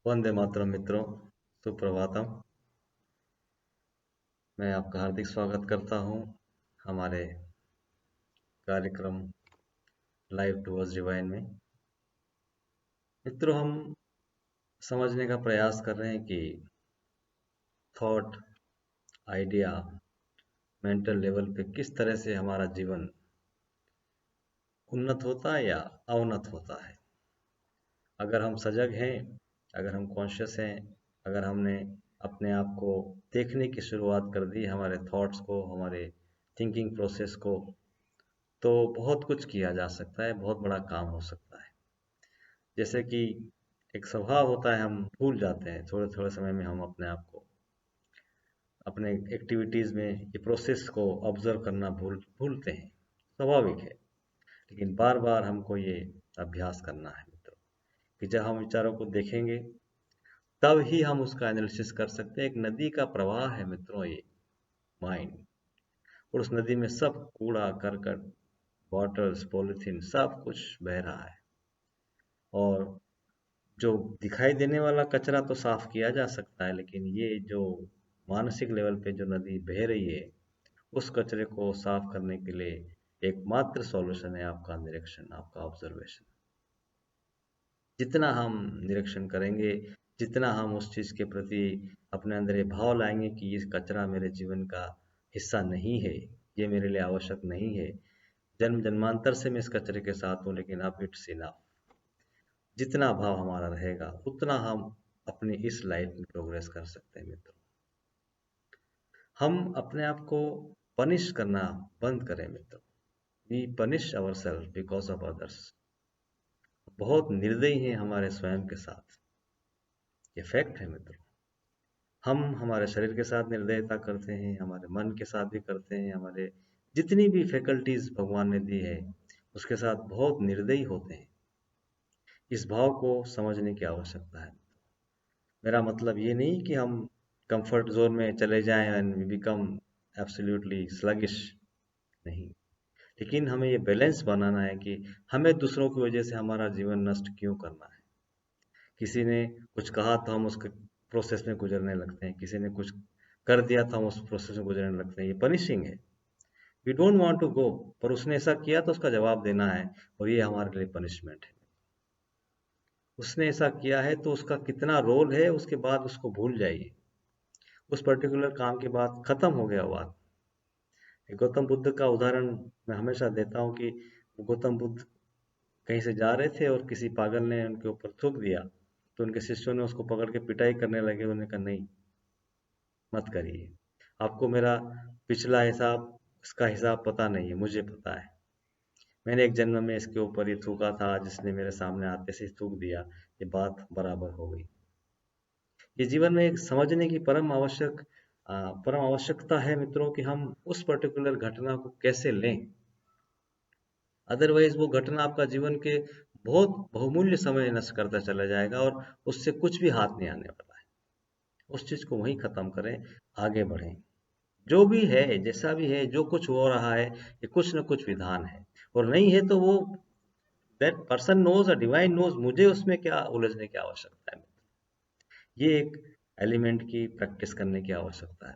वंदे मातरम मित्रों, सुप्रभातम। मैं आपका हार्दिक स्वागत करता हूं हमारे कार्यक्रम लाइव टूवर्ड्स डिवाइन में। मित्रों, हम समझने का प्रयास कर रहे हैं कि थॉट, आइडिया, मेंटल लेवल पे किस तरह से हमारा जीवन उन्नत होता है या अवनत होता है। अगर हम सजग हैं, अगर हम कॉन्शियस हैं, अगर हमने अपने आप को देखने की शुरुआत कर दी, हमारे थॉट्स को, हमारे थिंकिंग प्रोसेस को, तो बहुत कुछ किया जा सकता है, बहुत बड़ा काम हो सकता है। जैसे कि एक स्वभाव होता है, हम भूल जाते हैं थोड़े थोड़े समय में, हम अपने आप को अपने एक्टिविटीज़ में ये प्रोसेस को ऑब्जर्व करना भूलते हैं। स्वाभाविक है, लेकिन बार बार हमको ये अभ्यास करना है मित्रों, कि जब हम विचारों को देखेंगे तब ही हम उसका एनालिसिस कर सकते हैं। एक नदी का प्रवाह है मित्रों ये माइंड, और उस नदी में सब कूड़ा करकट, बॉटल्स, पॉलिथीन, सब कुछ बह रहा है। और जो दिखाई देने वाला कचरा तो साफ किया जा सकता है, लेकिन ये जो मानसिक लेवल पे जो नदी बह रही है, उस कचरे को साफ करने के लिए एकमात्र सॉल्यूशन है आपका निरीक्षण, आपका ऑब्जर्वेशन। जितना हम निरीक्षण करेंगे, जितना हम उस चीज़ के प्रति अपने अंदर ये भाव लाएंगे कि ये कचरा मेरे जीवन का हिस्सा नहीं है, ये मेरे लिए आवश्यक नहीं है, जन्म जन्मांतर से मैं इस कचरे के साथ हूँ, लेकिन अब इट्स इनफ। जितना भाव हमारा रहेगा उतना हम अपनी इस लाइफ में प्रोग्रेस कर सकते हैं मित्रों। हम अपने आप को पनिश करना बंद करें मित्रों। We punish our self because of others. बहुत निर्दयी हैं हमारे स्वयं के साथ, ये फैक्ट है मित्रों। हम हमारे शरीर के साथ निर्दयता करते हैं, हमारे मन के साथ भी करते हैं, हमारे जितनी भी फैकल्टीज भगवान ने दी है उसके साथ बहुत निर्दयी होते हैं। इस भाव को समझने की आवश्यकता है। मेरा मतलब ये नहीं कि हम कंफर्ट जोन में चले जाएं and we become absolutely sluggish, नहीं। लेकिन हमें ये बैलेंस बनाना है कि हमें दूसरों की वजह से हमारा जीवन नष्ट क्यों करना है। किसी ने कुछ कहा तो हम उसके प्रोसेस में गुजरने लगते हैं, किसी ने कुछ कर दिया तो हम उस प्रोसेस में गुजरने लगते हैं। ये पनिशिंग है। We don't want to go, पर उसने ऐसा किया तो उसका जवाब देना है, और ये हमारे लिए पनिशमेंट है। उसने ऐसा किया है तो उसका कितना रोल है, उसके बाद उसको भूल जाइए। उस पर्टिकुलर काम के बाद खत्म हो गया बात। गौतम बुद्ध का उदाहरण मैं हमेशा देता हूँ कि गौतम बुद्ध कहीं से जा रहे थे और किसी पागल ने उनके ऊपर थूक दिया, तो उनके शिष्यों ने उसको पकड़ के पिटाई करने लगे। उन्होंने कहा नहीं, मत करिए, आपको मेरा पिछला हिसाब, इसका हिसाब पता नहीं है, मुझे पता है। मैंने एक जन्म में इसके ऊपर ये थूका था, जिसने मेरे सामने आते से थूक दिया, ये बात बराबर हो गई। ये जीवन में एक समझने की परम आवश्यकता है मित्रों, कि हम उस पर्टिकुलर घटना को कैसे लें। अदरवाइज वो घटना आपका जीवन के बहुत बहुमूल्य समय नष्ट करता चला जाएगा, और उससे कुछ भी हाथ नहीं आने वाला है। उस चीज को वहीं खत्म करें, आगे बढ़ें। जो भी है, जैसा भी है, जो कुछ हो रहा है, ये कुछ न कुछ विधान है। और नहीं है तो वो that person knows, a divine knows, मुझे उसमें क्या उलझने की आवश्यकता है। ये एक एलिमेंट की प्रैक्टिस करने की आवश्यकता है।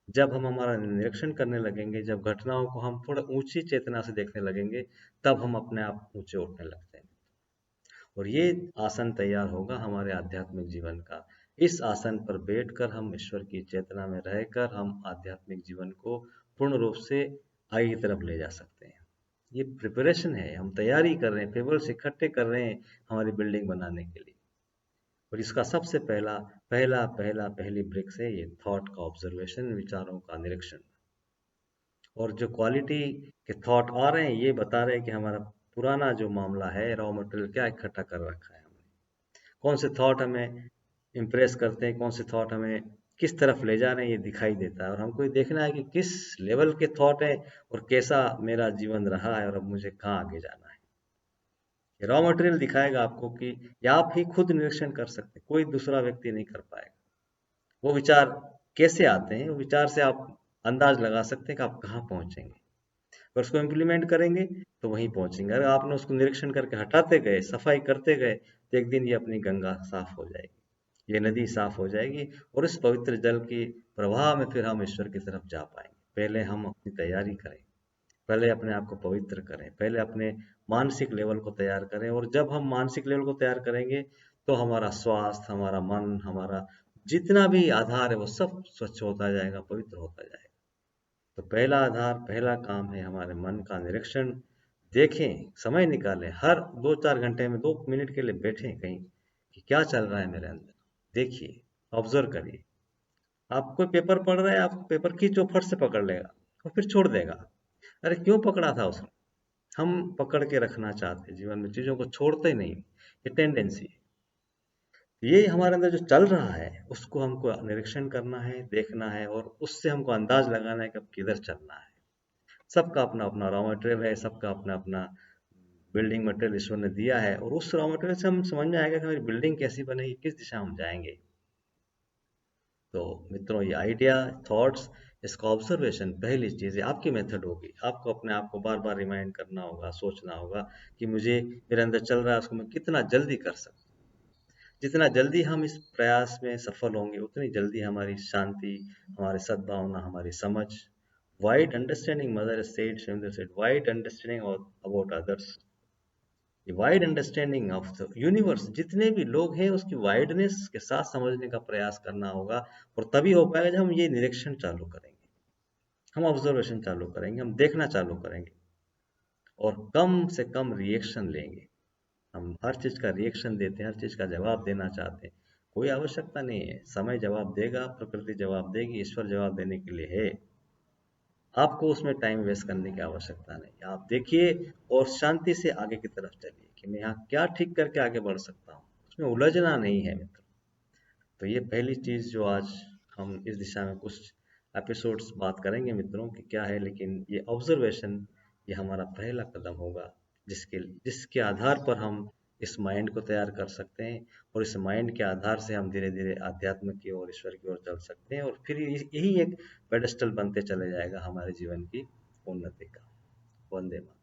जब हम हमारा निरीक्षण करने लगेंगे, जब घटनाओं को हम थोड़ा ऊंची चेतना से देखने लगेंगे, तब हम अपने आप ऊंचे उठने लगते हैं। और ये आसन तैयार होगा हमारे आध्यात्मिक जीवन का। इस आसन पर बैठकर हम ईश्वर की चेतना में रहकर हम आध्यात्मिक जीवन को पूर्ण रूप से आगे की तरफ ले जा सकते हैं। ये प्रिपरेशन है, हम तैयारी कर रहे हैं, पेपर्स इकट्ठे कर रहे हैं हमारी बिल्डिंग बनाने के लिए। और इसका सबसे पहला पहला पहला पहली ब्रिक्स है ये थॉट का ऑब्जर्वेशन, विचारों का निरीक्षण। और जो क्वालिटी के थॉट आ रहे हैं, ये बता रहे हैं कि हमारा पुराना जो मामला है, रॉ मटेरियल क्या इकट्ठा कर रखा है हमने, कौन से थॉट हमें इम्प्रेस करते हैं, कौन से थॉट हमें किस तरफ ले जा रहे हैं, ये दिखाई देता है। और हमको ये देखना है कि किस लेवल के थॉट है और कैसा मेरा जीवन रहा है, और अब मुझे कहाँ आगे जाना है। रॉ मटेरियल दिखाएगा आपको कि, या आप ही खुद निरीक्षण कर सकते हैं, कोई दूसरा व्यक्ति नहीं कर पाएगा। वो विचार कैसे आते हैं, वो विचार से आप अंदाज लगा सकते हैं कि आप कहाँ पहुंचेंगे। अगर उसको इम्प्लीमेंट करेंगे तो वहीं पहुंचेंगे। अगर आपने उसको निरीक्षण करके हटाते गए, सफाई करते गए, तो एक दिन ये अपनी गंगा साफ हो जाएगी, ये नदी साफ हो जाएगी, और इस पवित्र जल की प्रवाह में फिर हम ईश्वर की तरफ जा पाएंगे। पहले हम अपनी तैयारी करें, पहले अपने आप को पवित्र करें, पहले अपने मानसिक लेवल को तैयार करें, और जब हम मानसिक लेवल को तैयार करेंगे तो हमारा स्वास्थ्य, हमारा मन, हमारा जितना भी आधार है वो सब स्वच्छ होता जाएगा, पवित्र होता जाएगा। तो पहला आधार, पहला काम है हमारे मन का निरीक्षण। देखें, समय निकालें, हर 2-4 घंटे में 2 मिनट के लिए बैठें कहीं कि क्या चल रहा है मेरे अंदर। देखिए, ऑब्जर्व करिए। आप कोई पेपर पढ़ रहे हैं, आपको पेपर खींचो, फट से पकड़ लेगा और फिर छोड़ देगा। अरे क्यों पकड़ा था उसने? हम पकड़ के रखना चाहते हैं जीवन में, चीजों को छोड़ते ही नहीं, ये टेंडेंसी है। ये हमारे अंदर जो चल रहा है उसको हमको निरीक्षण करना है, देखना है, और उससे हमको अंदाज लगाना है कि अब किधर चलना है। सबका अपना अपना रॉ मटेरियल है, सबका अपना अपना बिल्डिंग मटेरियल ईश्वर ने दिया है, और उस रॉ मटेरियल से हम समझ में आएगा कि हमारी बिल्डिंग कैसी बनेगी, किस दिशा में हम जाएंगे। तो मित्रों, ये आइडिया, थॉट्स, इसका ऑब्जर्वेशन पहली चीज़ है, आपकी मेथड होगी। आपको अपने आप को बार बार रिमाइंड करना होगा, सोचना होगा कि मुझे मेरे अंदर चल रहा है उसको मैं कितना जल्दी कर सकता हूँ। जितना जल्दी हम इस प्रयास में सफल होंगे उतनी जल्दी हमारी शांति, हमारी सद्भावना, हमारी समझ, wide understanding, Mother said, Shavinder said, wide understanding about others, wide understanding of the universe, जितने भी लोग हैं उसकी वाइडनेस के साथ समझने का प्रयास करना होगा। और तभी हो पाएगा जब हम ये निरीक्षण चालू करेंगे, हम ऑब्जर्वेशन चालू करेंगे, हम देखना चालू करेंगे, और कम से कम रिएक्शन लेंगे। हम हर चीज का रिएक्शन देते हैं, हर चीज का जवाब देना चाहते हैं, कोई आवश्यकता नहीं है। समय जवाब देगा, प्रकृति जवाब देगी, ईश्वर जवाब देने के लिए है। आपको उसमें टाइम वेस्ट करने की आवश्यकता नहीं। आप देखिए और शांति से आगे की तरफ चलिए कि मैं यहाँ क्या ठीक करके आगे बढ़ सकता हूँ, उसमें उलझना नहीं है मित्र। तो ये पहली चीज जो आज हम इस दिशा में कुछ एपिसोड्स बात करेंगे मित्रों कि क्या है, लेकिन ये ऑब्जर्वेशन, ये हमारा पहला कदम होगा, जिसके जिसके आधार पर हम इस माइंड को तैयार कर सकते हैं, और इस माइंड के आधार से हम धीरे धीरे आध्यात्म की ओर, ईश्वर की ओर चल सकते हैं, और फिर यही एक पेडेस्टल बनते चले जाएगा हमारे जीवन की उन्नति का। वंदे मातरम।